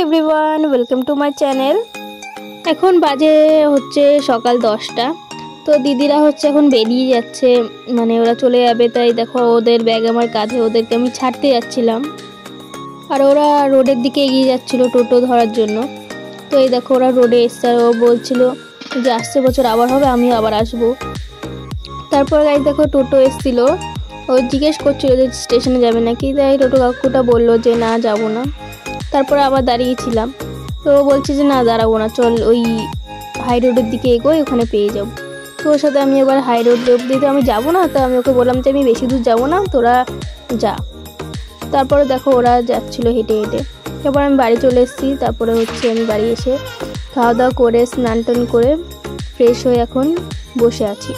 Everyone, welcome to my channel. এখন বাজে হচ্ছে সকাল 10টা। তো দিদিরা হচ্ছে এখন বেরিয়ে যাচ্ছে, মানে ওরা চলে যাবে। তাই দেখো ওদের ব্যাগ আমার কাঁধে, ওদেরকে আমি ছাড়তে যাচ্ছিলাম। আর ওরা রোডের দিকে এগিয়ে যাচ্ছিল টোটো ধরার জন্য। তো এই দেখো ওরা রোডে এসছে, আর ও বলছিল যে আসছে বছর আবার হবে, আমিও আবার আসবো। তারপর গাইজ দেখো টোটো এসছিল, ও জিজ্ঞেস করছিল যে স্টেশনে যাবে নাকি। তাই টোটো কাকুটা বললো যে না যাবো না। তারপরে আবার দাঁড়িয়েছিলাম, তো বলছে যে না দাঁড়াবো না, চল ওই হাই রোডের দিকে এগোই, ওখানে পেয়ে যাবো। তো ওর সাথে আমি এবার হাই রোড অব্দি তো আমি যাবো না, তো আমি ওকে বললাম যে আমি বেশি দূর যাবো না, তোরা যা। তারপরে দেখো ওরা যাচ্ছিলো হেঁটে হেঁটে। তারপর আমি বাড়ি চলে এসেছি। তারপরে হচ্ছে আমি বাড়ি এসে খাওয়া দাওয়া করে স্নান টান করে ফ্রেশ হয়ে এখন বসে আছি।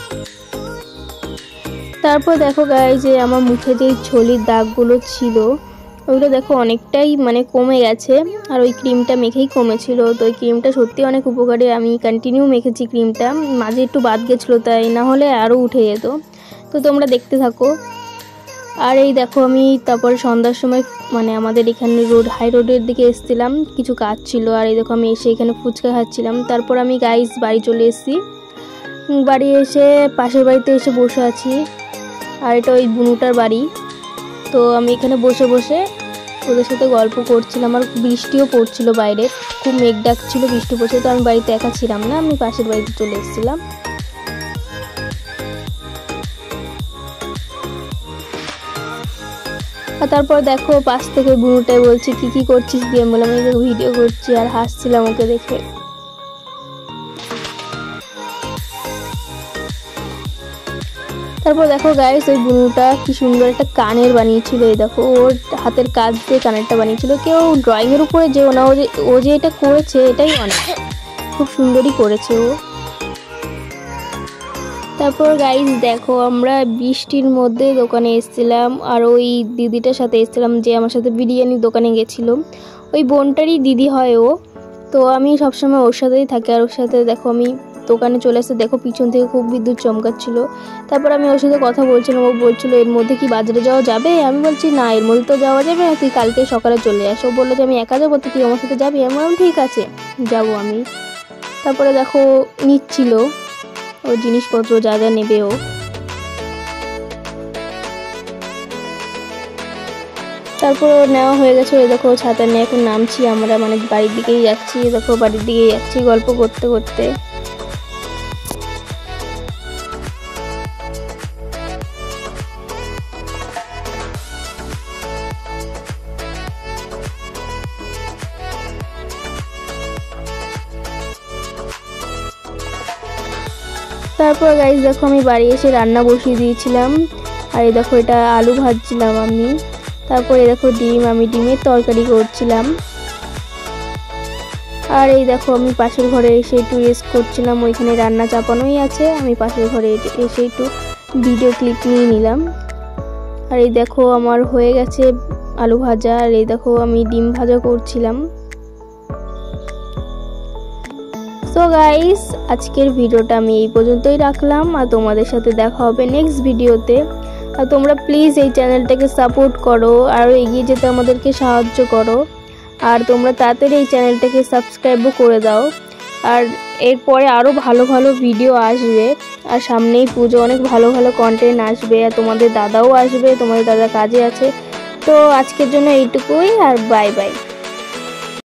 তারপর দেখো গাইস যে আমার মুখে যে ছলির দাগগুলো ছিল ওইগুলো দেখো অনেকটাই মানে কমে গেছে, আর ওই ক্রিমটা মেখেই কমেছিল। তো ওই ক্রিমটা সত্যি অনেক উপকারী, আমি কন্টিনিউ মেখেছি ক্রিমটা, মাঝে একটু বাদ গেছিলো তাই, না হলে আরও উঠে যেত। তো তোমরা দেখতে থাকো। আর এই দেখো আমি তারপরে সন্ধ্যার সময় মানে আমাদের এখানে হাই রোডের দিকে এসেছিলাম, কিছু কাজ ছিল। আর এই দেখো আমি এসে এখানে ফুচকা খাচ্ছিলাম। তারপর আমি গাইস বাড়ি চলে এসেছি। বাড়ি এসে পাশের বাড়িতে এসে বসে আছি, আর এটা ওই বুনুটার বাড়ি। তো আমি এখানে বসে বসে ওদের সাথে গল্প করছিলাম, আর বৃষ্টিও পড়ছিল বাইরে, খুব মেঘ ডাকছিল, বৃষ্টি পড়ছিল। তো আমি বাড়িতে একা ছিলাম না, আমি পাশের বাড়িতে চলে এসেছিলাম। আর তারপর দেখো পাশ থেকে বুনুটাই বলছি কি করছিস দিয়ে, আমি বললাম এই ভিডিও করছি, আর হাসছিলাম ওকে দেখে। তারপর দেখো গাইস ওই বুনুটা কি সুন্দর একটা কানের বানিয়েছিল। এই দেখো ওর হাতের কাজ দিয়ে কানেরটা বানিয়েছিল। কেউ ড্রয়িংয়ের উপরে যেও না, ও যে এটা করেছে এটাই অনেক খুব সুন্দরই করেছে ও। তারপর গাইস দেখো আমরা বৃষ্টির মধ্যে দোকানে এসেছিলাম, আর ওই দিদিটার সাথে এসেছিলাম যে আমার সাথে বিরিয়ানির দোকানে গেছিল। ওই বোনটারই দিদি হয় ও। তো আমি সবসময় ওর সাথেই থাকি। আর ওর সাথে দেখো আমি দোকানে চলে আসতে দেখো পিছন থেকে খুব বিদ্যুৎ চমকাচ্ছিল। তারপর আমি ওর সাথে কথা বলছিলাম, ও বলছিল এর মধ্যে কি বাজারে যাওয়া যাবে। আমি বলছি না, এর মধ্যে তো যাওয়া যাবে না, তুই কালকে সকালে চলে আস। ও বললো যে আমি একা যাবো, তো তুই আমার সাথে যাবি। আমি বললাম ঠিক আছে যাবো আমি। তারপরে দেখো নিচ্ছিল ও জিনিসপত্র যা যা নেবে ও। তারপর নেওয়া হয়ে গেছে। ওই দেখো ছাতা নিয়ে এখন নামছি আমরা, মানে বাড়ির দিকেই যাচ্ছি। দেখো বাড়ির দিকেই যাচ্ছি গল্প করতে করতে। তারপর গাইস দেখো আমি বাড়ি এসে রান্না বসিয়ে দিয়েছিলাম। আর এই দেখো এটা আলু ভাজছিলাম আমি। তারপরে দেখো আমি ডিমের তরকারি করছিলাম। আর এই দেখো আমি পাশের ঘরে এসে একটু রেস্ট করছিলাম, ওইখানে রান্না চাপানোই আছে, আমি পাশের ঘরে এসে একটু ভিডিও ক্লিপ নিয়ে নিলাম। আর এই দেখো আমার হয়ে গেছে আলু ভাজা, আর এই দেখো আমি ডিম ভাজা করছিলাম। সো গাইস আজকের ভিডিওটা আমি এই পর্যন্তই রাখলাম, আর তোমাদের সাথে দেখা হবে নেক্সট ভিডিওতে। আর তোমরা প্লিজ এই চ্যানেলটাকে সাপোর্ট করো, আর এগিয়ে যেতে আমাদেরকে সাহায্য করো। আর তোমরা তাড়াতাড়ি এই চ্যানেলটাকে সাবস্ক্রাইবও করে দাও। আর এরপরে আরও ভালো ভালো ভিডিও আসবে, আর সামনেই পুজো, অনেক ভালো ভালো কন্টেন্ট আসবে। আর তোমাদের দাদাও আসবে, তোমাদের দাদা কাজে আছে। তো আজকের জন্য এইটুকুই, আর বাই বাই।